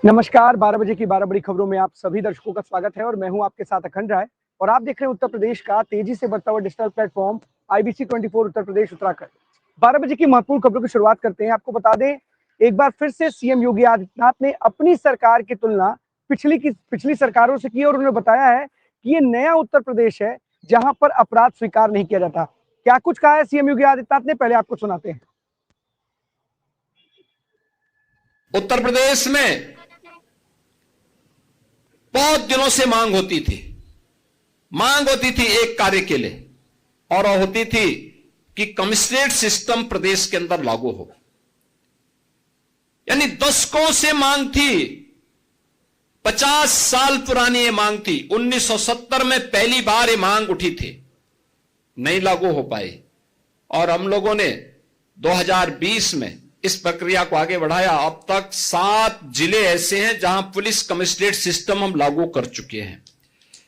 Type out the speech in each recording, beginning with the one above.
नमस्कार, 12 बजे की 12 बड़ी खबरों में आप सभी दर्शकों का स्वागत है और मैं हूं आपके साथ अखंड राय। और आप देख रहे हैं उत्तर प्रदेश का तेजी से बढ़ता हुआ digital platform IBC 24 Uttar Pradesh Uttarakhand. 12 बजे की महत्वपूर्ण खबरों की शुरुआत करते हैं। आपको बता दें, एक बार फिर से सीएम योगी आदित्यनाथ ने अपनी सरकार की तुलना पिछली सरकारों से की और उन्होंने बताया है कि ये नया उत्तर प्रदेश है जहां पर अपराध स्वीकार नहीं किया जाता। क्या कुछ कहा है सीएम योगी आदित्यनाथ ने, पहले आपको सुनाते हैं। उत्तर प्रदेश में बहुत दिनों से मांग होती थी एक कार्य के लिए, और होती थी कि कमिश्नरेट सिस्टम प्रदेश के अंदर लागू हो। यानी दशकों से मांग थी, 50 साल पुरानी ये मांग थी। 1970 में पहली बार ये मांग उठी थी, नहीं लागू हो पाई, और हम लोगों ने 2020 में इस प्रक्रिया को आगे बढ़ाया। अब तक 7 जिले ऐसे हैं जहां पुलिस कमिश्नरेट सिस्टम हम लागू कर चुके हैं।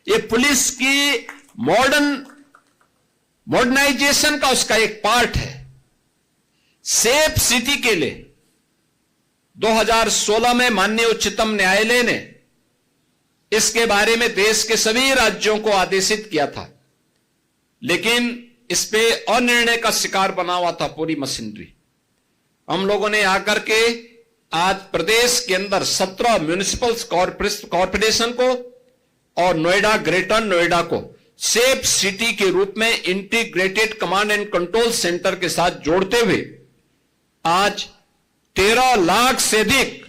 ये पुलिस की मॉडर्नाइजेशन का उसका एक पार्ट है। सेफ सिटी के लिए 2016 में माननीय उच्चतम न्यायालय ने इसके बारे में देश के सभी राज्यों को आदेशित किया था, लेकिन इस पे अनिर्णय का शिकार बना हुआ था पूरी मशीनरी। हम लोगों ने आकर के आज प्रदेश के अंदर 17 म्युनिसिपल कॉर्पोरेशन को और नोएडा, ग्रेटर नोएडा को सेफ सिटी के रूप में integrated command and control centre के साथ जोड़ते हुए आज 13 लाख से अधिक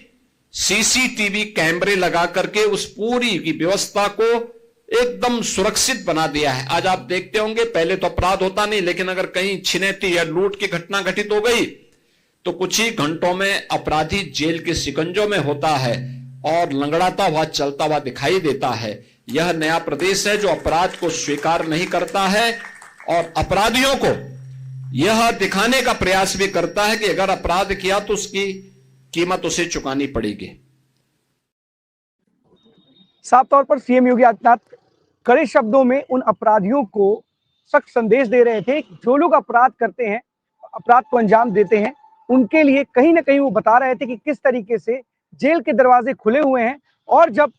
सीसीटीवी कैमरे लगा करके उस पूरी की व्यवस्था को एकदम सुरक्षित बना दिया है। आज आप देखते होंगे, पहले तो अपराध होता नहीं, लेकिन अगर कहीं छिनैती या लूट की घटना घटित हो गई तो कुछ ही घंटों में अपराधी जेल के शिकंजों में होता है और लंगड़ाता हुआ चलता हुआ दिखाई देता है। यह नया प्रदेश है जो अपराध को स्वीकार नहीं करता है और अपराधियों को यह दिखाने का प्रयास भी करता है कि अगर अपराध किया तो उसकी कीमत उसे चुकानी पड़ेगी। साफ तौर पर सीएम योगी आदित्यनाथ कड़े शब्दों में उन अपराधियों को सख्त संदेश दे रहे थे। जो लोग अपराध करते हैं, अपराध को अंजाम देते हैं, उनके लिए कहीं ना कहीं वो बता रहे थे कि किस तरीके से जेल के दरवाजे खुले हुए हैं और जब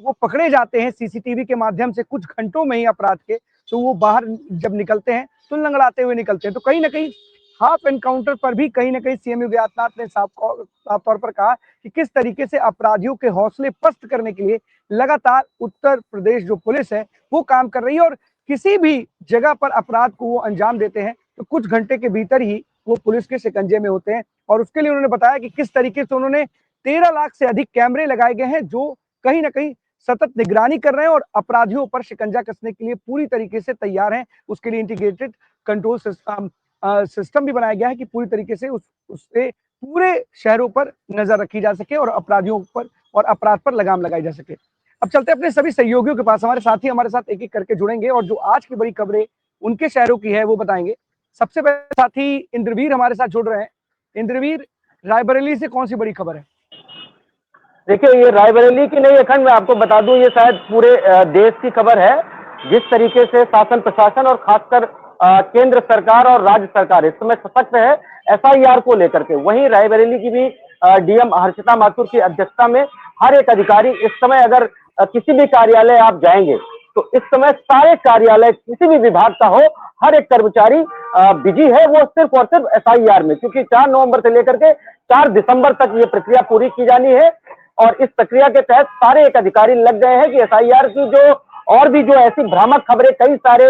वो पकड़े जाते हैं सीसीटीवी के माध्यम से कुछ घंटों में ही अपराध के, तो वो बाहर जब निकलते हैं तो लंगड़ाते हुए निकलते हैं। तो कहीं ना कहीं हाफ एनकाउंटर पर भी कहीं ना कहीं सीएम योगी आदित्यनाथ ने साफ तौर पर कहा कि किस तरीके से अपराधियों के हौसले पस्त करने के लिए लगातार उत्तर प्रदेश जो पुलिस है वो काम कर रही है, और किसी भी जगह पर अपराध को वो अंजाम देते हैं तो कुछ घंटे के भीतर ही वो पुलिस के शिकंजे में होते हैं। और उसके लिए उन्होंने बताया कि किस तरीके से उन्होंने 13 लाख से अधिक कैमरे लगाए गए हैं जो कहीं ना कहीं सतत निगरानी कर रहे हैं और अपराधियों पर शिकंजा कसने के लिए पूरी तरीके से तैयार हैं। उसके लिए इंटीग्रेटेड कंट्रोल सिस्टम भी बनाया गया है कि पूरी तरीके से उससे पूरे शहरों पर नजर रखी जा सके और अपराधियों पर और अपराध पर लगाम लगाई जा सके। अब चलते अपने सभी सहयोगियों के पास। हमारे साथी हमारे साथ एक एक करके जुड़ेंगे और जो आज की बड़ी खबरें उनके शहरों की है वो बताएंगे। सबसे पहले साथी इंद्रवीर हमारे साथ जुड़ रहे हैं। इंद्रवीर, रायबरेली से कौन सी बड़ी खबर है? देखिए, ये रायबरेली की नहीं अखंड, मैं आपको बता दूं ये शायद पूरे देश की खबर है। जिस तरीके से शासन प्रशासन और खासकर केंद्र सरकार और राज्य सरकार इस समय सशक्त है एसआईआर को लेकर के, वहीं रायबरेली की भी डीएम हर्षिता माथुर की अध्यक्षता में हर एक अधिकारी इस समय अगर किसी भी कार्यालय आप जाएंगे तो इस समय सारे कार्यालय किसी भी विभाग का हो, हर एक कर्मचारी बिजी है वो सिर्फ और सिर्फ एसआईआर में, क्योंकि 4 नवंबर से लेकर के 4 दिसंबर तक ये प्रक्रिया पूरी की जानी है। और इस प्रक्रिया के तहत सारे एक अधिकारी लग गए हैं कि एसआईआर की जो और भी जो ऐसी भ्रामक खबरें कई सारे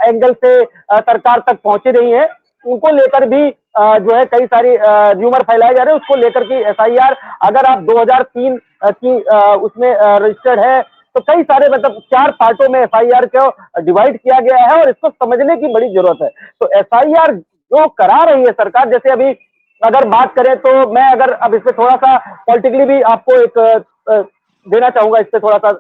एंगल से सरकार तक पहुंची रही हैं, उनको लेकर भी जो है कई सारी र्यूमर फैलाए जा रहे हैं। उसको लेकर के एसआईआर अगर आप 2003 की उसमें रजिस्टर्ड है तो कई सारे मतलब 4 पार्टों में एसआईआर को डिवाइड किया गया है और इसको समझने की बड़ी जरूरत है। तो एसआईआर जो करा रही है सरकार, जैसे अभी अगर बात करें तो मैं अगर अब इसमें थोड़ा सा पॉलिटिकली भी आपको एक देना चाहूंगा, इससे थोड़ा सा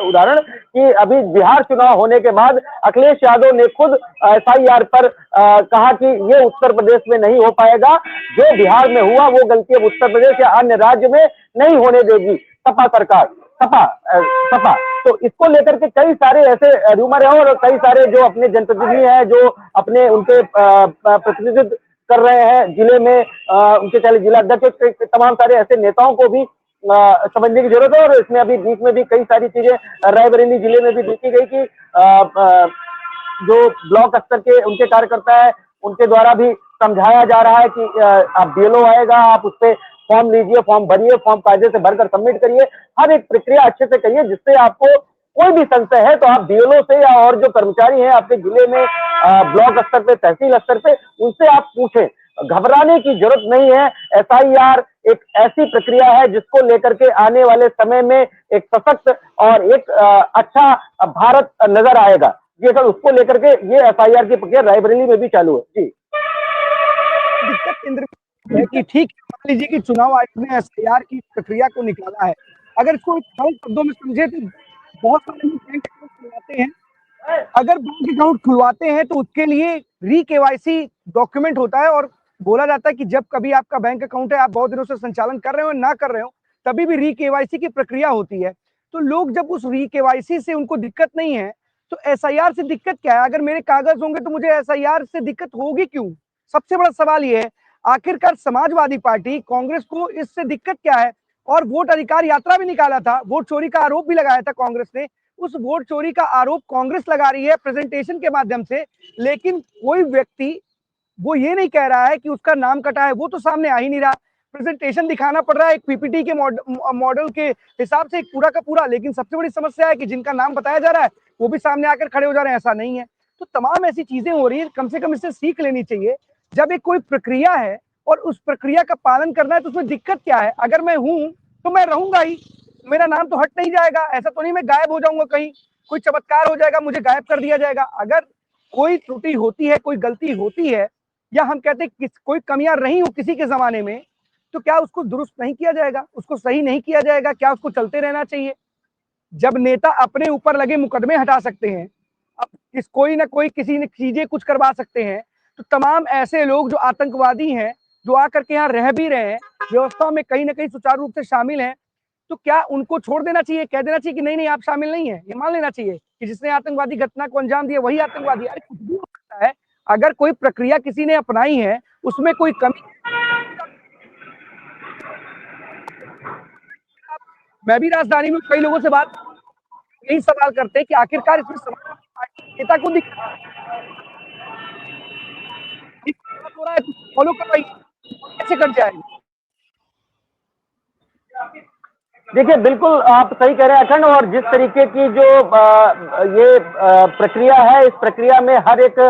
उदाहरण कि अभी बिहार चुनाव होने के बाद अखिलेश यादव ने खुद एसआईआर पर कहा कि ये उत्तर प्रदेश में नहीं हो पाएगा, जो बिहार में हुआ वो गलती अब उत्तर प्रदेश या अन्य राज्य में नहीं होने देगी सपा सरकार, सपा। तो इसको लेकर के कई सारे ऐसे र्यूमर है और कई सारे जो अपने जनप्रतिनिधि हैं, जो अपने उनके प्रतिनिधित्व कर रहे हैं जिले में, उनके चाहे जिला अध्यक्ष, तमाम सारे ऐसे नेताओं को भी समझने की जरूरत है। और इसमें अभी बीच में भी कई सारी चीजें रायबरेली जिले में भी देखी गई कि जो ब्लॉक स्तर के उनके कार्यकर्ता है उनके द्वारा भी समझाया जा रहा है कि आप बीएलओ आएगा, आप उस पर फॉर्म लीजिए, फॉर्म भरिए, फॉर्म कायदे से भरकर सबमिट करिए, हर एक प्रक्रिया अच्छे से करिए, जिससे आपको कोई भी संशय है तो आप बीएलओ से या और जो कर्मचारी हैं आपके जिले में ब्लॉक स्तर पे, तहसील स्तर पे, उनसे आप पूछें। घबराने की जरूरत नहीं है। एसआईआर एक ऐसी प्रक्रिया है जिसको लेकर के आने वाले समय में एक सशक्त और एक अच्छा भारत नजर आएगा। जी सर, उसको लेकर के ये एफआईआर की प्रक्रिया रायबरेली में भी चालू है। जी दिक्कत केंद्र में है कि ठीक है, मान लीजिए कि चुनाव आयोग ने एसआईआर की प्रक्रिया को निकाला है, अगर इसको सरल शब्दों में समझे तो बहुत सारे लोग बैंक अकाउंट खुलवाते हैं। अगर बैंक अकाउंट खुलवाते हैं तो उसके लिए री केवाईसी डॉक्यूमेंट होता है और बोला जाता है कि जब कभी आपका बैंक अकाउंट है, आप बहुत दिनों से संचालन कर रहे हो ना कर रहे हो, तभी भी री केवाईसी की प्रक्रिया होती है। तो लोग जब उस री केवाईसी से उनको दिक्कत नहीं है तो एसआईआर से दिक्कत क्या है? अगर मेरे कागज होंगे तो मुझे एसआईआर से दिक्कत होगी क्यों? सबसे बड़ा सवाल ये है। आखिरकार समाजवादी पार्टी, कांग्रेस को इससे दिक्कत क्या है? और वोट अधिकार यात्रा भी निकाला था, वोट चोरी का आरोप भी लगाया था कांग्रेस ने। उस वोट चोरी का आरोप कांग्रेस लगा रही है प्रेजेंटेशन के माध्यम से, लेकिन कोई व्यक्ति वो ये नहीं कह रहा है कि उसका नाम कटा है, वो तो सामने आ ही नहीं रहा। प्रेजेंटेशन दिखाना पड़ रहा है एक पीपीटी के मॉडल के हिसाब से, एक पूरा का पूरा। लेकिन सबसे बड़ी समस्या है कि जिनका नाम बताया जा रहा है वो भी सामने आकर खड़े हो जा रहे हैं, ऐसा नहीं है। तो तमाम ऐसी चीजें हो रही है, कम से कम इससे सीख लेनी चाहिए। जब एक कोई प्रक्रिया है और उस प्रक्रिया का पालन करना है तो उसमें दिक्कत क्या है? अगर मैं हूं तो मैं रहूंगा ही, मेरा नाम तो हट नहीं जाएगा। ऐसा तो नहीं मैं गायब हो जाऊंगा, कहीं कोई चमत्कार हो जाएगा, मुझे गायब कर दिया जाएगा। अगर कोई त्रुटि होती है, कोई गलती होती है, या हम कहते हैं कोई कमियां रही हो किसी के जमाने में, तो क्या उसको दुरुस्त नहीं किया जाएगा? उसको सही नहीं किया जाएगा? क्या उसको चलते रहना चाहिए? जब नेता अपने ऊपर लगे मुकदमे हटा सकते हैं, अब कोई ना कोई किसी ने चीजें कुछ करवा सकते हैं, तो तमाम ऐसे लोग जो आतंकवादी हैं, जो आकर के यहाँ रह भी रहे हैं, व्यवस्था में कहीं ना कहीं सुचारू रूप से शामिल हैं, तो क्या उनको छोड़ देना चाहिए? कह देना चाहिए कि नहीं नहीं आप शामिल नहीं है? ये मान लेना चाहिए कि जिसने आतंकवादी घटना को अंजाम दिया वही आतंकवादी? अरे कुछ भी हो सकता है। अगर कोई प्रक्रिया किसी ने अपनाई है, उसमें कोई कमी, मैं भी राजधानी में कई लोगों से बात, यही सवाल करते हैं कि आखिरकार इसमें समाजवादी पार्टी नेता को दिक्कत हो रहा है, कुछ फॉलो कर रही है, कैसे कट जाएगी? देखिए, बिल्कुल आप सही कह रहे हैं अखंड। और जिस तरीके की जो ये प्रक्रिया है, इस प्रक्रिया में हर एक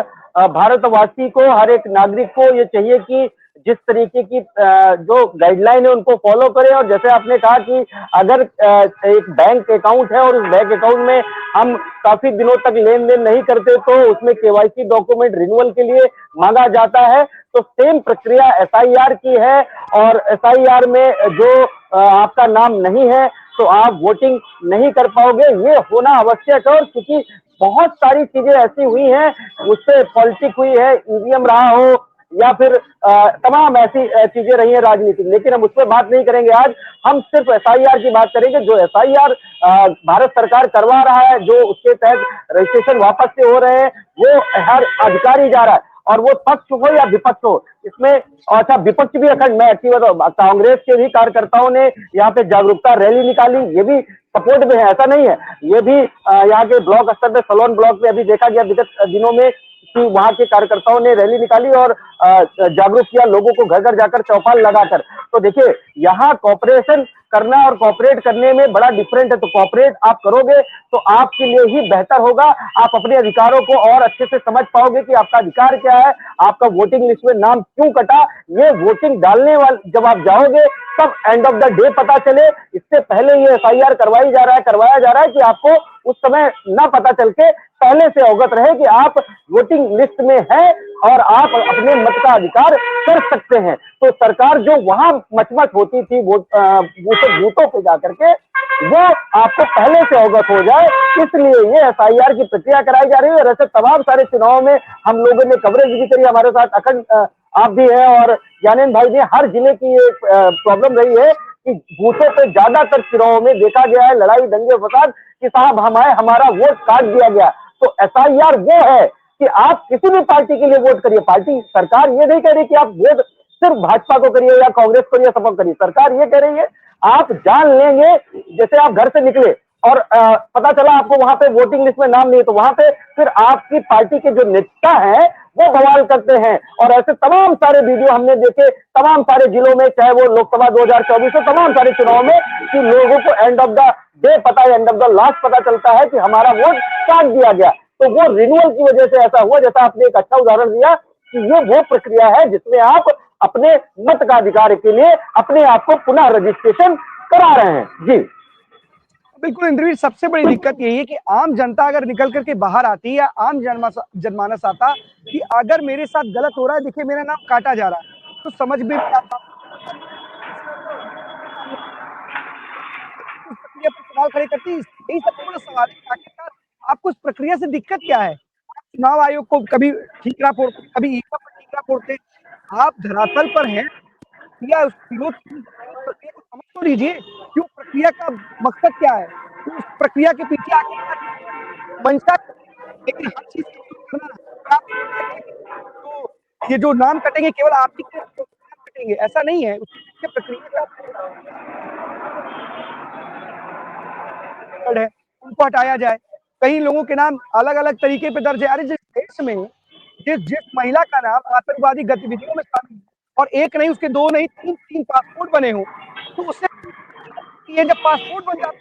भारतवासी को, हर एक नागरिक को ये चाहिए कि जिस तरीके की जो गाइडलाइन है उनको फॉलो करें। और जैसे आपने कहा कि अगर एक बैंक अकाउंट है और उस बैंक अकाउंट में हम काफी दिनों तक लेन देन नहीं करते तो उसमें केवाईसी डॉक्यूमेंट रिन्यूअल के लिए मांगा जाता है, तो सेम प्रक्रिया एसआईआर की है। और एसआईआर में जो आपका नाम नहीं है तो आप वोटिंग नहीं कर पाओगे, ये होना आवश्यक है। और क्योंकि बहुत सारी चीजें ऐसी हुई हैं, उससे पॉलिटिक हुई है, ईवीएम रहा हो या फिर तमाम ऐसी चीजें रही हैं राजनीतिक, लेकिन हम उस पर बात नहीं करेंगे। आज हम सिर्फ एसआईआर की बात करेंगे। जो एसआईआर भारत सरकार करवा रहा है, जो उसके तहत रजिस्ट्रेशन वापस से हो रहे हैं, वो हर अधिकारी जा रहा है, और वो पक्ष हो या विपक्ष हो। इसमें अच्छा विपक्ष भी अखंड, मैं अच्छी बात, कांग्रेस के भी कार्यकर्ताओं ने यहाँ पे जागरूकता रैली निकाली, ये भी सपोर्ट में है, ऐसा नहीं है। ये भी यहाँ के ब्लॉक स्तर पे, सलोन ब्लॉक में अभी देखा गया विगत दिनों में कि वहां के कार्यकर्ताओं ने रैली निकाली और जागरूक किया लोगों को, घर घर जाकर चौपाल लगाकर। तो देखिए, यहाँ कॉपरेशन करना और कॉपरेट करने में बड़ा डिफरेंट है। तो कॉपरेट आप करोगे तो आपके लिए ही बेहतर होगा। आप अपने अधिकारों को और अच्छे से समझ पाओगे कि आपका अधिकार क्या है, आपका वोटिंग लिस्ट में नाम क्यों कटा। ये वोटिंग डालने वाले जब आप जाओगे तब एंड ऑफ द डे पता चले। इससे पहले ये एफआईआर करवाया जा रहा है कि आपको उस समय ना पता चल के पहले से अवगत रहे कि आप वोटिंग लिस्ट में हैं और आप अपने मत का अधिकार कर सकते हैं। तो सरकार जो वहां मचमच होती थी बूथों पे जाकर के, वो आपको पहले से अवगत हो जाए, इसलिए ये एफआईआर की प्रक्रिया कराई जा रही है। और ऐसे तमाम सारे चुनाव में हम लोगों ने कवरेज भी करी, हमारे साथ अखंड आप भी हैं और ज्ञानेंद्र भाई ने। हर जिले की ये प्रॉब्लम रही है कि बूथों पे ज्यादातर चुनावों में देखा गया है लड़ाई, दंगे फसाद, कि साहब हम आए, हमारा वोट काट दिया गया। तो एसआईआर वो है कि आप किसी भी पार्टी के लिए वोट करिए। पार्टी, सरकार ये नहीं कह रही कि आप वोट सिर्फ भाजपा को करिए या कांग्रेस को या सपा करिए। सरकार ये कह रही है आप जान लेंगे, जैसे आप घर से निकले और पता चला आपको वहां पे वोटिंग लिस्ट में नाम नहीं है, तो वहां पे फिर आपकी पार्टी के जो नेता हैं वो बवाल करते हैं। और ऐसे तमाम सारे वीडियो हमने देखे तमाम सारे जिलों में, चाहे वो लोकसभा 2024 हो, तमाम सारे चुनाव में, कि लोगों को एंड ऑफ द डे पता है, एंड ऑफ द लास्ट पता चलता है कि हमारा वोट काट दिया गया। तो वो रिन्यूअल की वजह से ऐसा हुआ, जैसा आपने एक अच्छा उदाहरण दिया कि ये वो प्रक्रिया है जिसमें आप अपने मताधिकार के लिए अपने आप को पुनः रजिस्ट्रेशन करा रहे हैं। जी बिल्कुल इंद्रवीर, सबसे बड़ी दिक्कत यही है कि आम जनता अगर निकल करके बाहर आती या आम जनमानस आता कि अगर मेरे साथ गलत हो रहा है, देखिए मेरा नाम काटा जा रहा है, तो समझ में नहीं आता। उस प्रक्रिया पर सवाल खड़े करती है। यही सबसे बड़ा सवाल है, आखिरकार आपको इस प्रक्रिया से दिक्कत क्या है? चुनाव आयोग को कभी ठीकरा फोड़ते, कभी ईवीएम पर ठीकरा फोड़ते। आप धरातल पर हैं या उस विरोध प्रक्रिया को समझ तो लीजिए, क्यों प्रक्रिया का मकसद क्या है, उस प्रक्रिया के पीछे आखिर मंशा। लेकिन हर चीज तो ये जो नाम कटेंगे केवल आप ही के नाम कटेंगे, ऐसा नहीं है। उसके प्रक्रिया का है, उनको हटाया जाए। कई लोगों के नाम अलग अलग तरीके पे दर्ज है। अरे जिस देश में जिस महिला का नाम आतंकवादी गतिविधियों में शामिल और एक नहीं, उसके दो नहीं, तीन पासपोर्ट बने हो, तो उससे ये जब पासपोर्ट बन जाता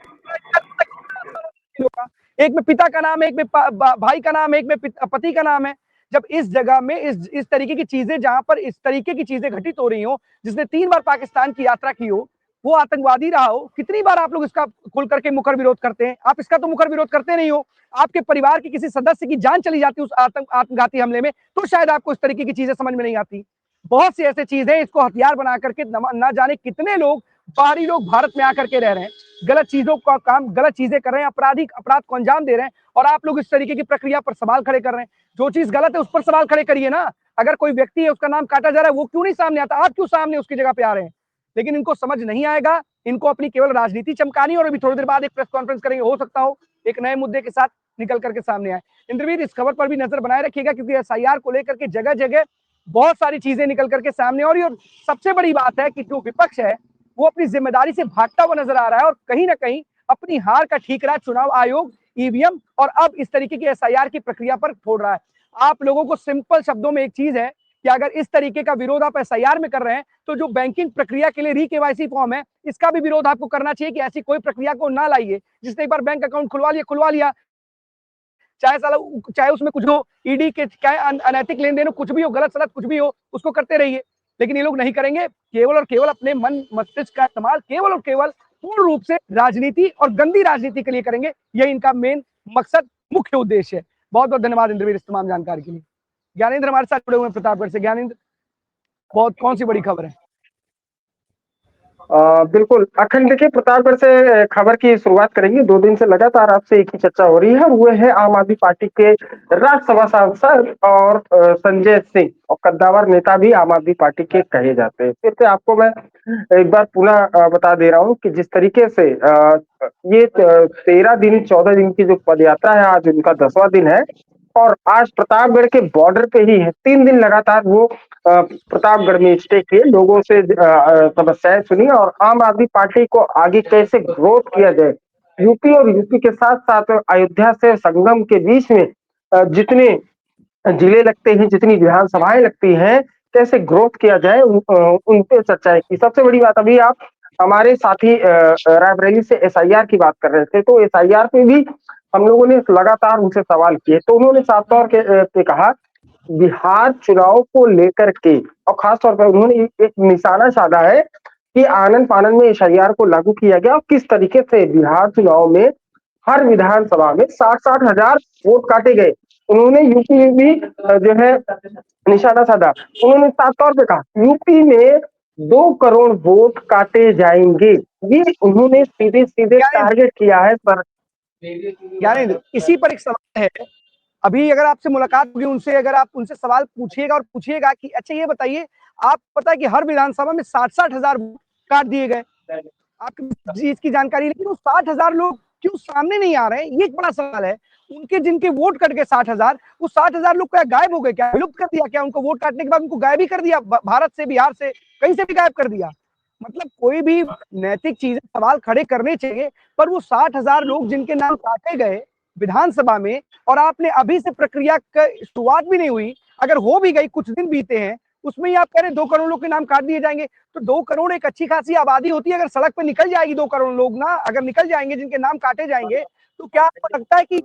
है, एक में पिता का नाम है, एक में भाई का नाम है, एक में पति का नाम है। जब इस जगह में इस तरीके की चीजें, जहां पर इस तरीके की चीजें घटित हो रही हो, जिसने 3 बार पाकिस्तान की यात्रा की हो, वो आतंकवादी रहा हो, कितनी बार आप लोग इसका खुल करके मुखर विरोध करते हैं? आप इसका तो मुखर विरोध करते नहीं हो। आपके परिवार के किसी सदस्य की जान चली जाती उस आत्मघाती हमले में, तो शायद आपको इस तरीके की चीजें समझ में नहीं आती। बहुत सी ऐसी चीजें, इसको हथियार बना करके ना जाने कितने लोग, बाहरी लोग भारत में आकर के रह रहे हैं, गलत चीजों का काम, गलत चीजें कर रहे हैं, अपराध को अंजाम दे रहे हैं, और आप लोग इस तरीके की प्रक्रिया पर सवाल खड़े कर रहे हैं। जो चीज गलत है उस पर सवाल खड़े करिए ना। अगर कोई व्यक्ति है, उसका नाम काटा जा रहा है, वो क्यों नहीं सामने आता? आप क्यों सामने उसकी जगह पे आ रहे हैं? लेकिन इनको समझ नहीं आएगा। इनको अपनी केवल राजनीति चमकानी, और अभी थोड़ी देर बाद एक प्रेस कॉन्फ्रेंस करेंगे, हो सकता हो एक नए मुद्दे के साथ निकल करके सामने आए। इंद्रवीर, इस खबर पर भी नजर बनाए रखिएगा, क्योंकि एसआईआर को लेकर के जगह जगह बहुत सारी चीजें निकल करके सामने। और सबसे बड़ी बात है कि जो विपक्ष है वो अपनी जिम्मेदारी से भागता हुआ नजर आ रहा है, और कहीं ना कहीं अपनी हार का ठीकरा चुनाव आयोग, ईवीएम और अब इस तरीके की एसआईआर की प्रक्रिया पर फोड़ रहा है। आप लोगों को सिंपल शब्दों में एक चीज है कि अगर इस तरीके का विरोध आप एसआईआर में कर रहे हैं, तो जो बैंकिंग प्रक्रिया के लिए री-केवाईसी फॉर्म है, इसका भी विरोध आपको करना चाहिए कि ऐसी कोई प्रक्रिया को ना लाइए। जिसने एक बार बैंक अकाउंट खुलवा लिया, चाहे उसमें कुछ हो, ईडी के चाहे अनैतिक लेन देन हो, कुछ भी हो, गलत सलत कुछ भी हो, उसको करते रहिए। लेकिन ये लोग नहीं करेंगे। केवल और केवल अपने मन मस्तिष्क का इस्तेमाल केवल और केवल पूर्ण रूप से राजनीति और गंदी राजनीति के लिए करेंगे। यही इनका मेन मकसद, मुख्य उद्देश्य है। बहुत बहुत धन्यवाद इंद्रवीर इस तमाम जानकारी के लिए। ज्ञानेंद्र हमारे साथ जुड़े हुए हैं प्रतापगढ़ से। ज्ञानेंद्र, बहुत कौन सी बड़ी खबर है? बिल्कुल अखंड के प्रतापगढ़ से खबर की शुरुआत करेंगे। 2 दिन से लगातार आपसे एक ही चर्चा हो रही है, वो है आम आदमी पार्टी के राज्यसभा सांसद और संजय सिंह, और कद्दावर नेता भी आम आदमी पार्टी के कहे जाते हैं। फिर से आपको मैं एक बार पुनः बता दे रहा हूँ कि जिस तरीके से ये 13 दिन 14 दिन की जो पद यात्रा है, आज उनका 10वां दिन है, और आज प्रतापगढ़ के बॉर्डर पे ही है। 3 दिन लगातार वो प्रतापगढ़ में स्टे किए, लोगों से समस्याएं सुनी और आम आदमी पार्टी को आगे कैसे ग्रोथ किया जाए, यूपी और यूपी के साथ साथ अयोध्या से संगम के बीच में जितने जिले लगते हैं, जितनी विधानसभाएं लगती हैं, कैसे ग्रोथ किया जाए, उन पे चर्चाएं की। सबसे बड़ी बात, अभी आप हमारे साथी रायबरेली से एसआईआर की बात कर रहे थे, तो एसआईआर पे भी हम लोगों ने लगातार उनसे सवाल किए, तो उन्होंने साफ तौर पे कहा बिहार चुनाव को लेकर के, और खास तौर पर उन्होंने एक निशाना साधा है कि आनन फानन में एसआईआर को लागू किया गया, और किस तरीके से बिहार चुनाव में हर विधानसभा में 60-60 हजार वोट काटे गए। उन्होंने यूपी में भी जो है निशाना साधा। उन्होंने साफ तौर पे कहा यूपी में 2 करोड़ वोट काटे जाएंगे, ये उन्होंने सीधे सीधे टारगेट किया है। पर ज्ञानेंद्र, इसी पर एक सवाल है। अभी अगर आपसे मुलाकात होगी उनसे, अगर आप उनसे सवाल पूछिएगा और पूछिएगा कि अच्छा ये बताइए, आप पता है कि हर विधानसभा में 60-60 हजार वोट काट दिए गए, आपको इसकी जानकारी, लेकिन वो 60 हजार लोग क्यों सामने नहीं आ रहे हैं? ये एक बड़ा सवाल है। उनके जिनके वोट कट गए 60 हजार, वो 60 हजार लोग क्या गायब हो गए? क्या विलुप्त कर दिया? क्या उनको वोट काटने के बाद उनको गायब ही कर दिया? भारत से, बिहार से, कहीं से भी गायब कर दिया? मतलब कोई भी नैतिक चीजें सवाल खड़े करने चाहिए, पर वो 60,000 लोग जिनके नाम काटे गए विधानसभा में, और आपने अभी से प्रक्रिया का शुरुआत भी नहीं हुई, अगर हो भी गई, कुछ दिन बीते हैं, उसमें ही आप कह रहे 2 करोड़ लोग के नाम काट दिए जाएंगे। तो 2 करोड़ एक अच्छी खासी आबादी होती है, अगर सड़क पे निकल जाएगी 2 करोड़ लोग ना, अगर निकल जाएंगे जिनके नाम काटे जाएंगे, तो क्या आपको लगता है कि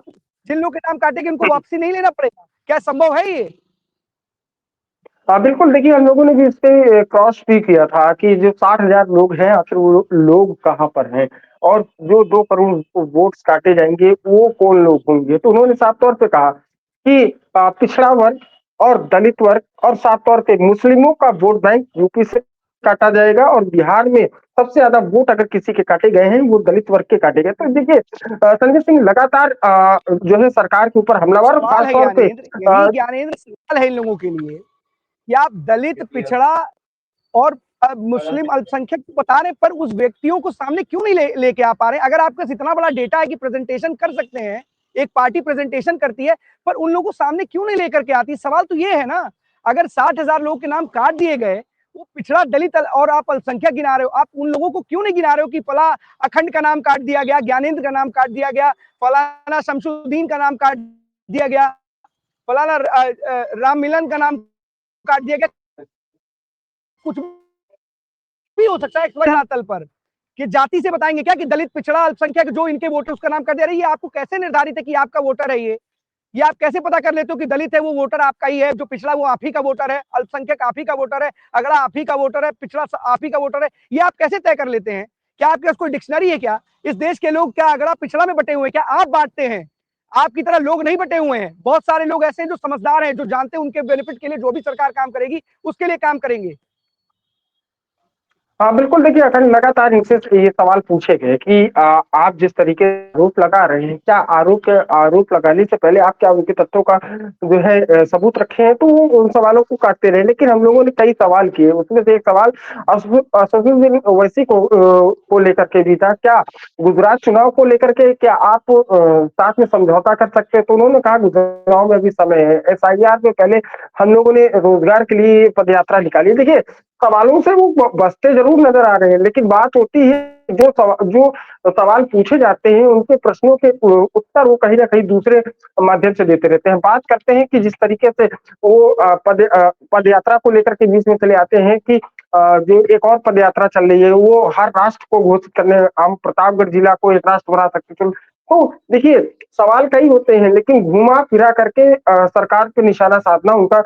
जिन लोग के नाम काटेंगे उनको वापसी नहीं लेना पड़ेगा? क्या संभव है ये? हाँ बिल्कुल, देखिए हम लोगों ने भी इस पे क्रॉस भी किया था कि जो 60,000 लोग हैं आखिर वो लोग कहाँ पर हैं और जो 2 करोड़ वोट्स काटे जाएंगे वो कौन लोग होंगे। तो उन्होंने साफ तौर पे कहा कि पिछड़ा वर्ग और दलित वर्ग और साफ तौर पे मुस्लिमों का वोट बैंक यूपी से काटा जाएगा और बिहार में सबसे ज्यादा वोट अगर किसी के काटे गए हैं वो दलित वर्ग के काटे गए। तो देखिए संजय सिंह लगातार जो है सरकार के ऊपर हमलावर और सवाल है खासतौर पे ज्ञानेंद्र, यही ज्ञानेंद्र सवाल है इन लोगों के लिए कि आप दलित, पिछड़ा और मुस्लिम अल्पसंख्यक बता रहे, पर उस व्यक्तियों को सामने क्यों नहीं लेके आ पा रहे? अगर आपके पास इतना बड़ा डेटा है कि प्रेजेंटेशन कर सकते हैं, एक पार्टी प्रेजेंटेशन करती है, पर उन लोगों को सामने क्यों नहीं लेकर के आती? सवाल तो ये है ना, अगर 60,000 लोगों के नाम काट दिए गए, वो पिछड़ा, दलित और आप अल्पसंख्यक गिना रहे हो, आप उन लोगों को क्यों नहीं गिना रहे हो कि फला अखंड का नाम काट दिया गया, ज्ञानेंद्र का नाम काट दिया गया, फलाना शमसुद्दीन का नाम काट दिया गया, फलाना राम मिलन का नाम काट दिया गया। कुछ भी हो सकता है तल पर, कि जाति से बताएंगे क्या कि दलित, पिछड़ा, अल्पसंख्यक जो इनके वोटर उसका नाम कर दे रही है? आपको कैसे निर्धारित है कि आपका वोटर है ये आप कैसे पता कर लेते हो कि दलित है वो वोटर आपका ही है, जो पिछड़ा वो आप ही का वोटर है, अल्पसंख्यक आप ही का वोटर है, अगड़ा आप ही का वोटर है, पिछड़ा आप ही का वोटर है? ये आप कैसे तय कर लेते हैं? क्या आपके पास कोई डिक्शनरी है क्या? इस देश के लोग क्या अगड़ा पिछड़ा में बटे हुए हैं? क्या आप बांटते हैं? आपकी तरह लोग नहीं बटे हुए हैं, बहुत सारे लोग ऐसे हैं जो समझदार हैं, जो जानते हैं उनके बेनिफिट के लिए जो भी सरकार काम करेगी उसके लिए काम करेंगे। हाँ बिल्कुल, देखिए अखंड लगातार इनसे ये सवाल पूछे गए कि आप जिस तरीके से आरोप लगा रहे हैं, क्या आरोप लगाने से पहले आप क्या उनके तथ्यों का जो है सबूत रखे हैं? तो वो उन सवालों को काटते रहे, लेकिन हम लोगों ने कई सवाल किए, उसमें से एक सवाल असदुद्दीन ओवैसी को लेकर के भी था। क्या गुजरात चुनाव को लेकर के क्या आप साथ में समझौता कर सकते हैं? तो उन्होंने कहा गुजरात चुनाव में अभी समय है, SIR में पहले हम लोगों ने रोजगार के लिए पदयात्रा निकाली। देखिए सवालों से वो बचते जरूर नजर आ रहे हैं, लेकिन बात होती है जो सवाल पूछे जाते हैं उनके प्रश्नों के उत्तर वो कहीं ना कहीं दूसरे माध्यम से देते रहते हैं। बात करते हैं कि जिस तरीके से वो पद यात्रा को लेकर के बीच में चले आते हैं कि जो एक और पद यात्रा चल रही है वो हर राष्ट्र को घोषित करने, हम प्रतापगढ़ जिला को एक राष्ट्र बना सकते हैं। तो देखिए सवाल कई होते हैं, लेकिन घुमा फिरा करके सरकार पे निशाना साधना उनका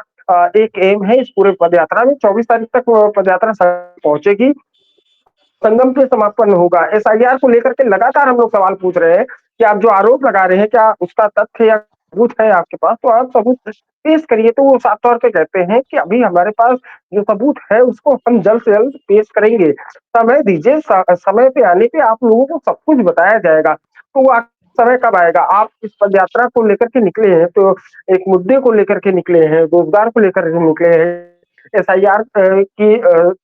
एक एम है इस पूरे पदयात्रा में। 24 तारीख तक पदयात्रा पहुंचेगी, संगम पे समापन होगा। SIR को लेकर के लगातार हम लोग सवाल पूछ रहे हैं कि आप जो आरोप लगा रहे हैं क्या उसका तथ्य या सबूत है आपके पास? तो आप सबूत पेश करिए। तो वो साफ तौर पे कहते हैं कि अभी हमारे पास जो सबूत है उसको हम जल्द से जल्द पेश करेंगे, समय दीजिए, समय पे आने पे आप लोगों को सब कुछ बताया जाएगा। तो वो समय कब आएगा? आप इस पद यात्रा को लेकर के निकले हैं तो एक मुद्दे को लेकर के निकले हैं, रोजगार को लेकर के निकले हैं, SIR की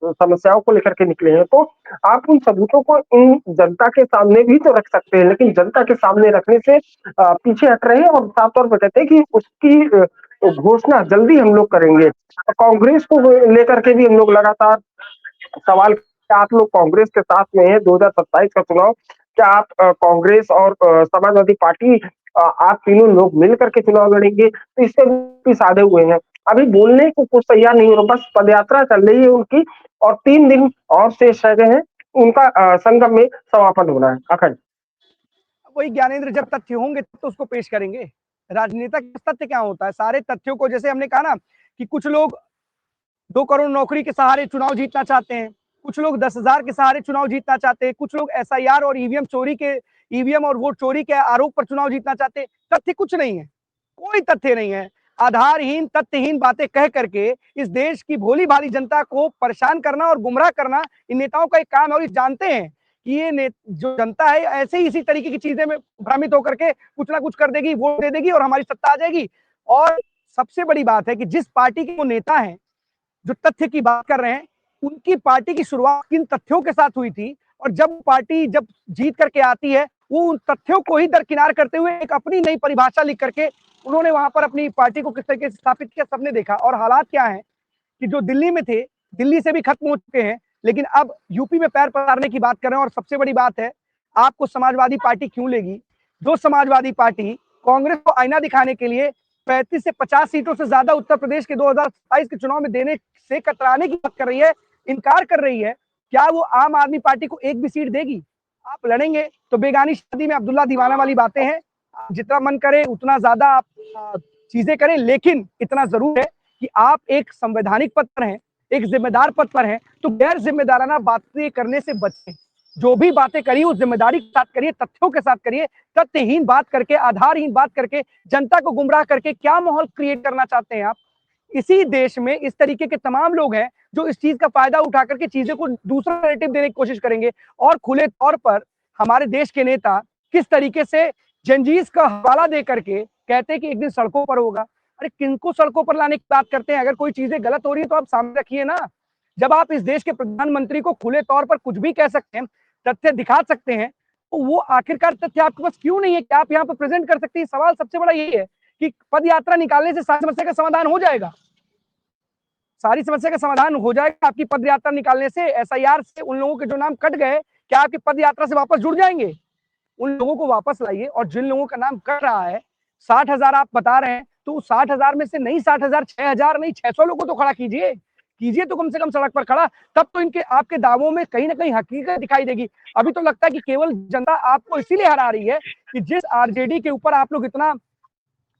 समस्याओं को लेकर के निकले हैं, तो आप उन सबूतों को इन जनता के सामने भी तो रख सकते हैं, लेकिन जनता के सामने रखने से पीछे हट रहे हैं और साफ तौर पर कहते हैं कि उसकी घोषणा जल्दी हम लोग करेंगे। कांग्रेस को लेकर के भी हम लोग लगातार सवाल, क्या आप लोग कांग्रेस के साथ में है 2027 का चुनाव? क्या आप कांग्रेस और समाजवादी पार्टी आप तीनों लोग मिलकर के चुनाव लड़ेंगे? तो इससे भी साधे हुए हैं, अभी बोलने को कुछ तैयार नहीं हो रहा, बस पदयात्रा चल रही है उनकी और 3 दिन और शेष रह गए हैं, उनका संगम में समापन होना है। अखंड वही ज्ञानेंद्र, जब तथ्य होंगे तो उसको पेश करेंगे। राजनेता का तथ्य क्या होता है? सारे तथ्यों को, जैसे हमने कहा ना कि कुछ लोग 2 करोड़ नौकरी के सहारे चुनाव जीतना चाहते हैं, कुछ लोग 10,000 के सहारे चुनाव जीतना चाहते हैं, कुछ लोग SIR और ईवीएम और वोट चोरी के आरोप पर चुनाव जीतना चाहते हैं। तथ्य कुछ नहीं है, कोई तथ्य नहीं है। आधारहीन, तथ्यहीन बातें कह करके इस देश की भोली भाली जनता को परेशान करना और गुमराह करना इन नेताओं का एक काम है। और ये जानते हैं कि ये जो जनता है ऐसे ही इसी तरीके की चीजें में भ्रमित होकर के कुछ ना कुछ कर देगी, वोट दे देगी और हमारी सत्ता आ जाएगी। और सबसे बड़ी बात है कि जिस पार्टी के वो नेता हैं जो तथ्य की बात कर रहे हैं, उनकी पार्टी की शुरुआत किन तथ्यों के साथ हुई थी, और जब पार्टी जब जीत करके आती है वो उन तथ्यों को ही दरकिनार करते हुए एक अपनी नई परिभाषा लिख करके उन्होंने वहां पर अपनी पार्टी को किस तरीके से स्थापित किया सबने देखा। और हालात क्या है कि जो दिल्ली में थे, दिल्ली से भी खत्म हो चुके हैं, लेकिन अब यूपी में पैर पसारने की बात कर रहे हैं। और सबसे बड़ी बात है, आपको समाजवादी पार्टी क्यों लेगी? जो समाजवादी पार्टी कांग्रेस को आईना दिखाने के लिए 35 से 50 सीटों से ज्यादा उत्तर प्रदेश के 2027 के चुनाव में देने से कतराने की बात कर रही है, इनकार कर रही है, क्या वो आम आदमी पार्टी को एक भी सीट देगी? आप लड़ेंगे तो बेगानी शादी में अब्दुल्ला दीवाना वाली बातें हैं। जितना मन करे उतना ज्यादा आप चीजें करें, लेकिन इतना जरूर है कि आप एक संवैधानिक पद पर हैं, एक जिम्मेदार पद पर हैं, तो गैर जिम्मेदाराना बातें करने से बचें। जो भी बातें करिए उस जिम्मेदारी के साथ करिए, तथ्यों के साथ करिए। तथ्यहीन बात करके, आधारहीन बात करके, जनता को गुमराह करके क्या माहौल क्रिएट करना चाहते हैं आप? इसी देश में इस तरीके के तमाम लोग हैं जो इस चीज का फायदा उठा करके चीजें को दूसरा नैरेटिव देने की कोशिश करेंगे। और खुले तौर पर हमारे देश के नेता किस तरीके से जंजीर का हवाला दे करके कहते हैं कि एक दिन सड़कों पर होगा। अरे किनको सड़कों पर लाने की बात करते हैं? अगर कोई चीजें गलत हो रही है तो आप सामने रखिए ना। जब आप इस देश के प्रधानमंत्री को खुले तौर पर कुछ भी कह सकते हैं, तथ्य दिखा सकते हैं, तो वो आखिरकार तथ्य आपके पास क्यों नहीं है कि आप यहाँ पर प्रेजेंट कर सकते हैं? सवाल सबसे बड़ा यही है कि पद यात्रा निकालने से सारी समस्या का समाधान हो जाएगा। सारी समस्या का समाधान हो जाएगा आपकी पद यात्रा निकालने से। एसआईआर से उन लोगों के जो नाम कट गए, क्या आपकी पद यात्रा से वापस जुड़ जाएंगे? उन लोगों को वापस लाइए। और जिन लोगों का नाम कट रहा है, 60,000 आप बता रहे हैं, तो उस 60,000 में से नहीं 60,000, 6,000 नहीं 600 लोगों को तो खड़ा कीजिए। कीजिए तो कम से कम सड़क पर खड़ा, तब तो इनके आपके दावों में कहीं ना कहीं हकीकत दिखाई देगी। अभी तो लगता है कि केवल जनता आपको इसीलिए हरा रही है कि जिस आरजेडी के ऊपर आप लोग इतना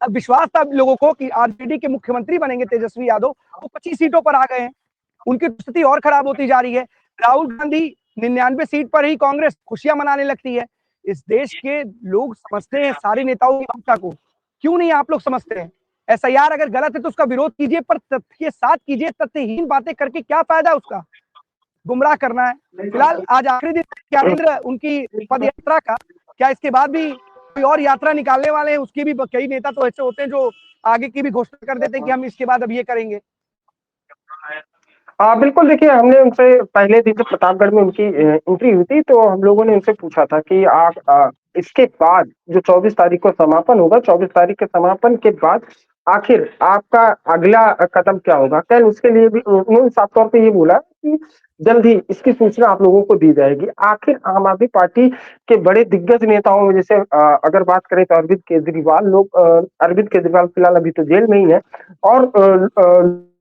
विश्वास था लोगों को कि आरजेडी के मुख्यमंत्री बनेंगे तेजस्वी यादव, वो 25 सीटों पर आ गए हैं। उनकी स्थिति और खराब होती जा रही है। राहुल गांधी 99 सीट पर ही कांग्रेस खुशियां मनाने लगती है। इस देश के लोग समझते हैं सारे नेताओं की भूमिका को, क्यों नहीं आप लोग समझते हैं? एसआईआर अगर गलत है तो उसका विरोध कीजिए, पर तथ्य के साथ कीजिए। तथ्यहीन बातें करके क्या फायदा उसका? गुमराह करना है। फिलहाल आज आखिरी दिन ज्ञानेंद्र उनकी पद यात्रा का, क्या इसके बाद भी कोई और यात्रा निकालने वाले हैं? उसकी भी कई नेता तो ऐसे होते हैं जो आगे की भी घोषणा कर देते हैं कि हम इसके बाद अब ये करेंगे। हाँ बिल्कुल, देखिए हमने उनसे पहले दिन जब प्रतापगढ़ में उनकी एंट्री हुई थी तो हम लोगों ने उनसे पूछा था कि आप इसके बाद जो 24 तारीख को समापन होगा, 24 तारीख के समापन के बाद आखिर आपका अगला कदम क्या होगा? कल उसके लिए भी उन्होंने साफ तौर पे ये बोला कि जल्द ही इसकी सूचना आप लोगों को दी जाएगी। आखिर आम आदमी पार्टी के बड़े दिग्गज नेताओं में जैसे अगर बात करें तो अरविंद केजरीवाल फिलहाल अभी तो जेल में ही है और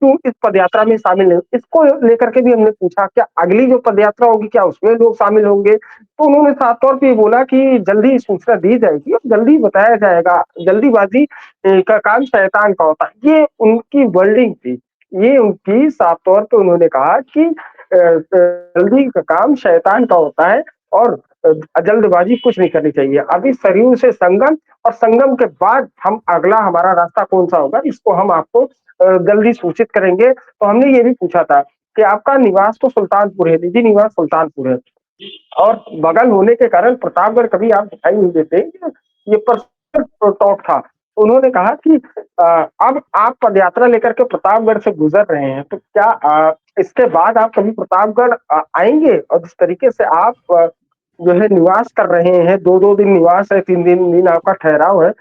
क्यों इस पदयात्रा में शामिल नहीं? इसको लेकर के भी हमने पूछा क्या अगली जो पदयात्रा होगी क्या उसमें लोग शामिल होंगे? तो उन्होंने साफ तौर पे बोला कि जल्दी सूचना दी जाएगी और जल्दी बताया जाएगा। जल्दीबाजी का काम शैतान का होता है, ये उनकी वर्डिंग थी। ये उनकी साफ तौर पे उन्होंने कहा कि जल्दी का काम शैतान का होता है और जल्दबाजी कुछ नहीं करनी चाहिए। अभी सरयू से संगम और संगम के बाद हम अगला हमारा रास्ता कौन सा होगा इसको हम आपको जल्दी सूचित करेंगे। तो हमने ये भी पूछा था कि आपका निवास तो सुल्तानपुर है, निजी निवास सुल्तानपुर है और बगल होने के कारण प्रतापगढ़ कभी आप दिखाई नहीं देते, ये पर्सनल टॉक था। उन्होंने कहा कि अब आप पदयात्रा लेकर के प्रतापगढ़ से गुजर रहे हैं तो क्या इसके बाद आप कभी प्रतापगढ़ आएंगे? और जिस तरीके से आप जो है निवास कर रहे हैं, 2-2 दिन निवास है, 3 दिन आपका ठहराव है,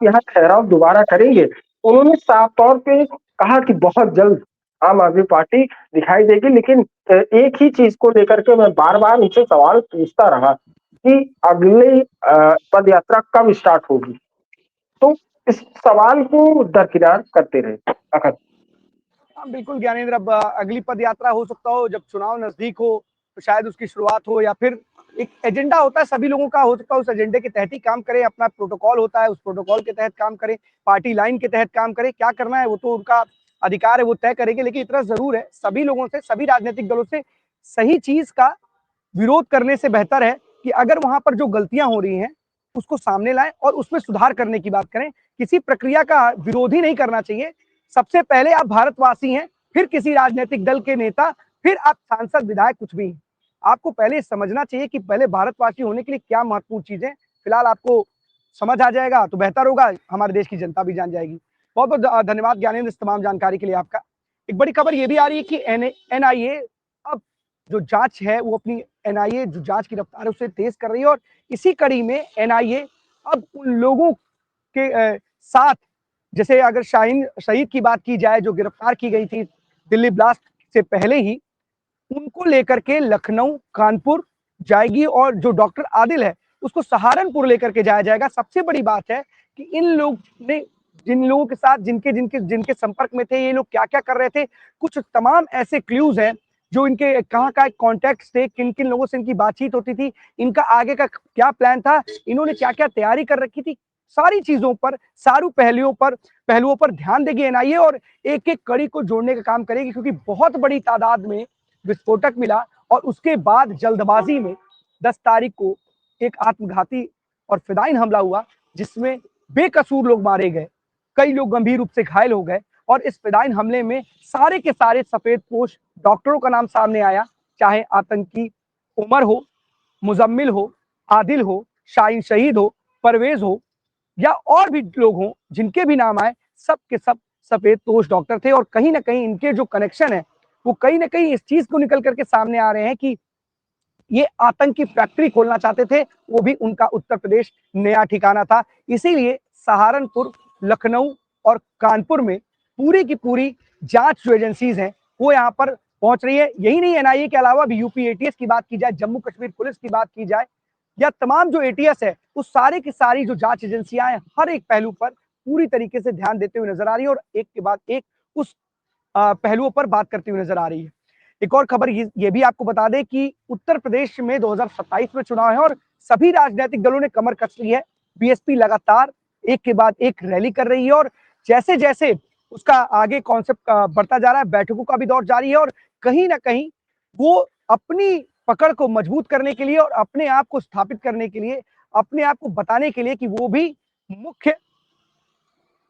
यहाँ ठहराव दोबारा करेंगे? उन्होंने साफ तौर पे कहा कि बहुत जल्द आम आदमी पार्टी दिखाई देगी। लेकिन एक ही चीज को लेकर के मैं बार-बार उनसे सवाल पूछता रहा कि अगली पद यात्रा कब स्टार्ट होगी? तो इस सवाल को दरकिनार करते रहे। अखर हाँ बिल्कुल ज्ञानेंद्र, अब अगली पद यात्रा हो सकता हो जब चुनाव नजदीक हो तो शायद उसकी शुरुआत हो, या फिर एक एजेंडा होता है सभी लोगों का, हो सकता है उस एजेंडे के तहत ही काम करें। अपना प्रोटोकॉल होता है, उस प्रोटोकॉल के तहत काम करें, पार्टी लाइन के तहत काम करें। क्या करना है वो तो उनका अधिकार है, वो तय करेंगे। लेकिन इतना जरूर है, सभी लोगों से, सभी राजनीतिक दलों से सही चीज का विरोध करने से बेहतर है कि अगर वहां पर जो गलतियां हो रही हैं उसको सामने लाएं और उसमें सुधार करने की बात करें। किसी प्रक्रिया का विरोध ही नहीं करना चाहिए। सबसे पहले आप भारतवासी हैं, फिर किसी राजनीतिक दल के नेता, फिर आप सांसद, विधायक, कुछ भी। आपको पहले समझना चाहिए कि पहले भारतवासी होने के लिए क्या महत्वपूर्ण चीजें। फिलहाल आपको समझ आ जाएगा तो बेहतर होगा, हमारे देश की जनता भी जान जाएगी। बहुत बहुत धन्यवाद ज्ञानेंद्र इस तमाम जानकारी के लिए आपका। एक बड़ी खबर ये भी आ रही है कि एनआईए अब जो जांच है वो अपनी एनआईए जो जांच की रफ्तार है उसे तेज कर रही है। और इसी कड़ी में एनआईए अब उन लोगों के साथ, जैसे अगर शाहीन शहीद की बात की जाए जो गिरफ्तार की गई थी दिल्ली ब्लास्ट से पहले ही, उनको लेकर के लखनऊ, कानपुर जाएगी और जो डॉक्टर आदिल है उसको सहारनपुर लेकर के जाया जाएगा। सबसे बड़ी बात है कि इन लोग ने जिन लोगों के साथ जिनके जिनके जिनके संपर्क में थे, ये लोग क्या क्या कर रहे थे, कुछ तमाम ऐसे क्लूज हैं जो इनके कहाँ का कॉन्टेक्ट थे, किन किन लोगों से इनकी बातचीत होती थी, इनका आगे का क्या प्लान था, इन्होंने क्या क्या तैयारी कर रखी थी, सारी चीजों पर, सारू पहलुओं पर ध्यान देगी एनआईए और एक एक कड़ी को जोड़ने का काम करेगी, क्योंकि बहुत बड़ी तादाद में विस्फोटक मिला और उसके बाद जल्दबाजी में 10 तारीख को एक आत्मघाती और फिदायीन हमला हुआ जिसमें बेकसूर लोग मारे गए, कई लोग गंभीर रूप से घायल हो गए और इस फिदायीन हमले में सारे के सारे सफेदपोश डॉक्टरों का नाम सामने आया, चाहे आतंकी उमर हो, मुजम्मिल हो, आदिल हो, शाहीन शहीद हो, परवेज हो या और भी लोग हों, जिनके भी नाम आए, सब के सब सफेदपोश डॉक्टर थे और कहीं ना कहीं इनके जो कनेक्शन है वो कहीं ना कहीं इस चीज को निकल करके सामने आ रहे हैं कि ये आतंकी फैक्ट्री खोलना चाहते थे, वो भी उनका उत्तर प्रदेश नया ठिकाना था। इसीलिए सहारनपुर, लखनऊ और कानपुर में पूरी की पूरी जांच जो एजेंसीज हैं वो यहाँ पर पहुंच रही है। यही नहीं, एनआईए के अलावा भी यूपी एटीएस की बात की जाए, जम्मू कश्मीर पुलिस की बात की जाए या तमाम जो एटीएस है, उस सारे की सारी जो जांच एजेंसियां हैं हर एक पहलू पर पूरी तरीके से ध्यान देते हुए नजर आ रही है और एक के बाद एक उस पहलुओं पर बात करती हुई नजर आ रही है। एक और खबर ये भी आपको बता दें कि उत्तर प्रदेश में 2027 में चुनाव है और सभी राजनीतिक दलों ने कमर कस ली है। बीएसपी लगातार एक के बाद एक रैली कर रही है और जैसे जैसे उसका आगे कॉन्सेप्ट बढ़ता जा रहा है, बैठकों का भी दौर जारी है और कहीं ना कहीं वो अपनी पकड़ को मजबूत करने के लिए और अपने आप को स्थापित करने के लिए, अपने आप को बताने के लिए कि वो भी मुख्य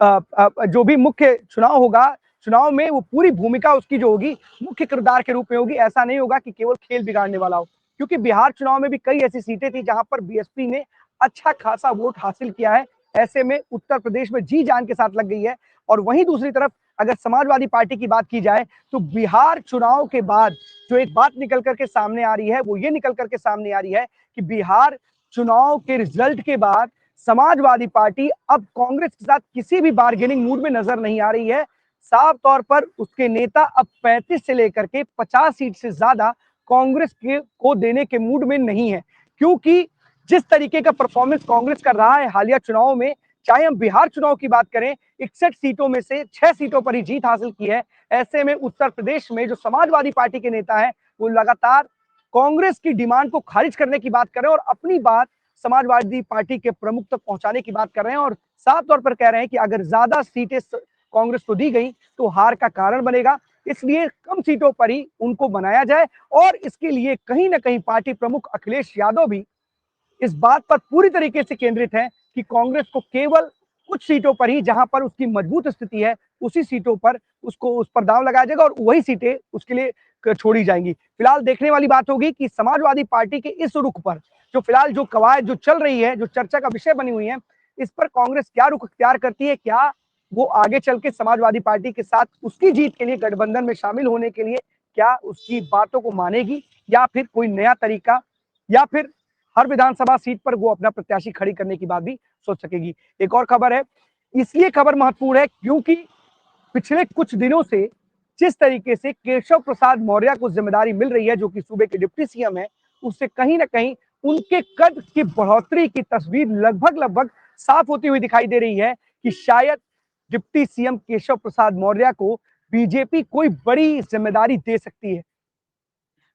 जो भी मुख्य चुनाव होगा, चुनाव में वो पूरी भूमिका उसकी जो होगी मुख्य किरदार के रूप में होगी। ऐसा नहीं होगा कि केवल खेल बिगाड़ने वाला हो, क्योंकि बिहार चुनाव में भी कई ऐसी सीटें थी जहां पर बीएसपी ने अच्छा खासा वोट हासिल किया है। ऐसे में उत्तर प्रदेश में जी जान के साथ लग गई है। और वहीं दूसरी तरफ अगर समाजवादी पार्टी की बात की जाए तो बिहार चुनाव के बाद जो एक बात निकल करके सामने आ रही है वो ये निकल करके सामने आ रही है कि बिहार चुनाव के रिजल्ट के बाद समाजवादी पार्टी अब कांग्रेस के साथ किसी भी बार्गेनिंग मूड में नजर नहीं आ रही है। साफ तौर पर उसके नेता अब 35 से लेकर के 50 सीट से ज्यादा कांग्रेस के को देने के मूड में नहीं है, क्योंकि जिस तरीके का परफॉर्मेंस कांग्रेस कर रहा है हालिया चुनाव में, चाहे हम बिहार चुनाव की बात करें, 61 सीटों में से 6 सीटों पर ही जीत हासिल की है। ऐसे में उत्तर प्रदेश में जो समाजवादी पार्टी के नेता है वो लगातार कांग्रेस की डिमांड को खारिज करने की बात कर रहे हैं और अपनी बात समाजवादी पार्टी के प्रमुख तक पहुंचाने की बात कर रहे हैं और साफ तौर पर कह रहे हैं कि अगर ज्यादा सीटें कांग्रेस को दी गई तो हार का कारण बनेगा, इसलिए कम सीटों पर ही उनको बनाया जाए। और इसके लिए कहीं ना कहीं पार्टी प्रमुख अखिलेश यादव भी इस बात पर पूरी तरीके से केंद्रित है कि कांग्रेस को केवल कुछ सीटों पर ही, जहां पर उसकी मजबूत स्थिति है, उसी सीटों पर उसको उस पर दांव लगाया जाएगा और वही सीटें उसके लिए छोड़ी जाएंगी। फिलहाल देखने वाली बात होगी कि समाजवादी पार्टी के इस रुख पर जो फिलहाल जो कवायद जो चल रही है, जो चर्चा का विषय बनी हुई है, इस पर कांग्रेस क्या रुख अख्तियार करती है, क्या वो आगे चल के समाजवादी पार्टी के साथ उसकी जीत के लिए गठबंधन में शामिल होने के लिए क्या उसकी बातों को मानेगी या फिर कोई नया तरीका या फिर हर विधानसभा सीट पर वो अपना प्रत्याशी खड़ी करने की बात भी सोच सकेगी। एक और खबर है, इसलिए खबर महत्वपूर्ण है क्योंकि पिछले कुछ दिनों से जिस तरीके से केशव प्रसाद मौर्य को जिम्मेदारी मिल रही है, जो कि सूबे के डिप्टी सीएम है, उससे कहीं ना कहीं उनके कद की बढ़ोतरी की तस्वीर लगभग साफ होती हुई दिखाई दे रही है कि शायद डिप्टी सीएम केशव प्रसाद मौर्य को बीजेपी कोई बड़ी जिम्मेदारी दे सकती है।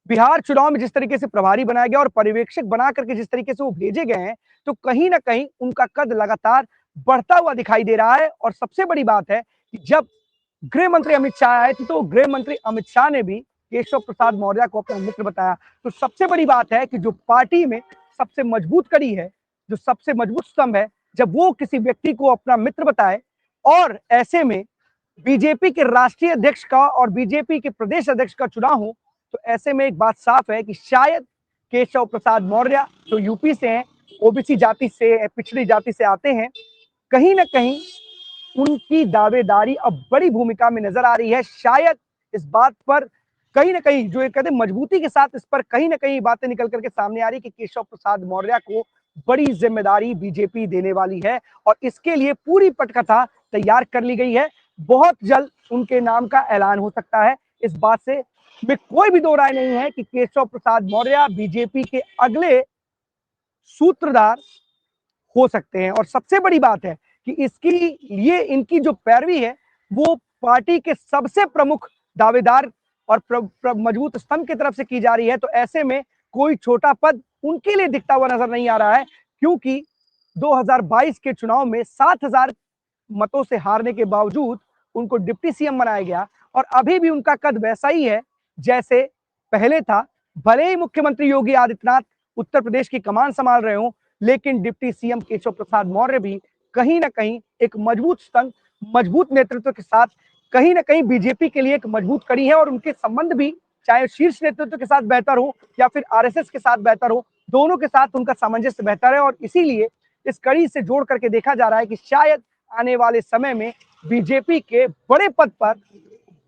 बिहार चुनाव में जिस तरीके से प्रभारी बनाया गया और पर्यवेक्षक बना करके जिस तरीके से वो भेजे गए हैं, तो कहीं ना कहीं उनका कद लगातार बढ़ता हुआ दिखाई दे रहा है। और सबसे बड़ी बात है कि जब गृह मंत्री अमित शाह आए थे तो गृह मंत्री अमित शाह ने भी केशव प्रसाद मौर्य को अपना मित्र बताया। तो सबसे बड़ी बात है कि जो पार्टी में सबसे मजबूत कड़ी है, जो सबसे मजबूत स्तंभ है, जब वो किसी व्यक्ति को अपना मित्र बताए और ऐसे में बीजेपी के राष्ट्रीय अध्यक्ष का और बीजेपी के प्रदेश अध्यक्ष का चुनाव हो, तो ऐसे में एक बात साफ है कि शायद केशव प्रसाद मौर्य जो यूपी से हैं, ओबीसी जाति से, पिछड़ी जाति से आते हैं, कहीं ना कहीं उनकी दावेदारी अब बड़ी भूमिका में नजर आ रही है। शायद इस बात पर कहीं ना कहीं जो कहते हैं मजबूती के साथ इस पर कहीं ना कहीं बातें निकल करके सामने आ रही कि केशव प्रसाद मौर्य को बड़ी जिम्मेदारी बीजेपी देने वाली है और इसके लिए पूरी पटकथा तैयार कर ली गई है। बहुत जल्द उनके नाम का ऐलान हो सकता है। इस बात से में कोई भी दो राय नहीं है कि केशव प्रसाद मौर्य बीजेपी के अगले सूत्रधार हो सकते हैं। और सबसे बड़ी बात है कि इसकी लिए इनकी जो पैरवी है वो पार्टी के सबसे प्रमुख दावेदार और मजबूत स्तंभ की तरफ से की जा रही है। तो ऐसे में कोई छोटा पद उनके लिए दिखता हुआ नजर नहीं आ रहा है, क्योंकि 2022 के चुनाव में 7000 मतों से हारने के बावजूद उनको डिप्टी सीएम बनाया गया और अभी भी उनका कद वैसा ही है जैसे पहले था। भले ही मुख्यमंत्री योगी आदित्यनाथ उत्तर प्रदेश की कमान संभाल रहे हो, लेकिन डिप्टी सीएम केशव प्रसाद मौर्य भी कहीं ना कहीं एक मजबूत स्तंभ, मजबूत नेतृत्व के साथ कहीं ना कहीं बीजेपी के लिए एक मजबूत कड़ी है। और उनके संबंध भी चाहे शीर्ष नेतृत्व के साथ बेहतर हो या फिर आरएसएस के साथ बेहतर हो, दोनों के साथ उनका सामंजस्य बेहतर है। और इसीलिए इस कड़ी से जोड़ करके देखा जा रहा है कि शायद आने वाले समय में बीजेपी के बड़े पद पर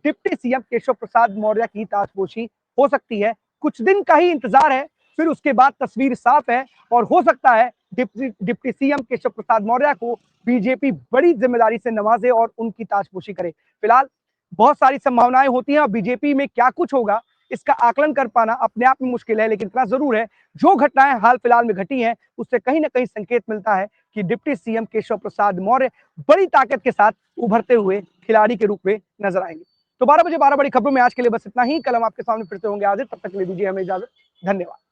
डिप्टी सीएम केशव प्रसाद मौर्य की ताजपोशी हो सकती है। कुछ दिन का ही इंतजार है, फिर उसके बाद तस्वीर साफ है और हो सकता है डिप्टी सीएम केशव प्रसाद मौर्य को बीजेपी बड़ी जिम्मेदारी से नवाजे और उनकी ताजपोशी करे। फिलहाल बहुत सारी संभावनाएं होती हैं और बीजेपी में क्या कुछ होगा इसका आकलन कर पाना अपने आप में मुश्किल है, लेकिन इतना जरूर है जो घटनाएं हाल फिलहाल में घटी हैं उससे कहीं ना कहीं संकेत मिलता है कि डिप्टी सीएम केशव प्रसाद मौर्य बड़ी ताकत के साथ उभरते हुए खिलाड़ी के रूप में नजर आएंगे। तो 12 बजे 12 बड़ी खबरों में आज के लिए बस इतना ही। कल हम आपके सामने फिर से होंगे हाजिर, तब तक के लिए दीजिए हमें इजाजत। धन्यवाद।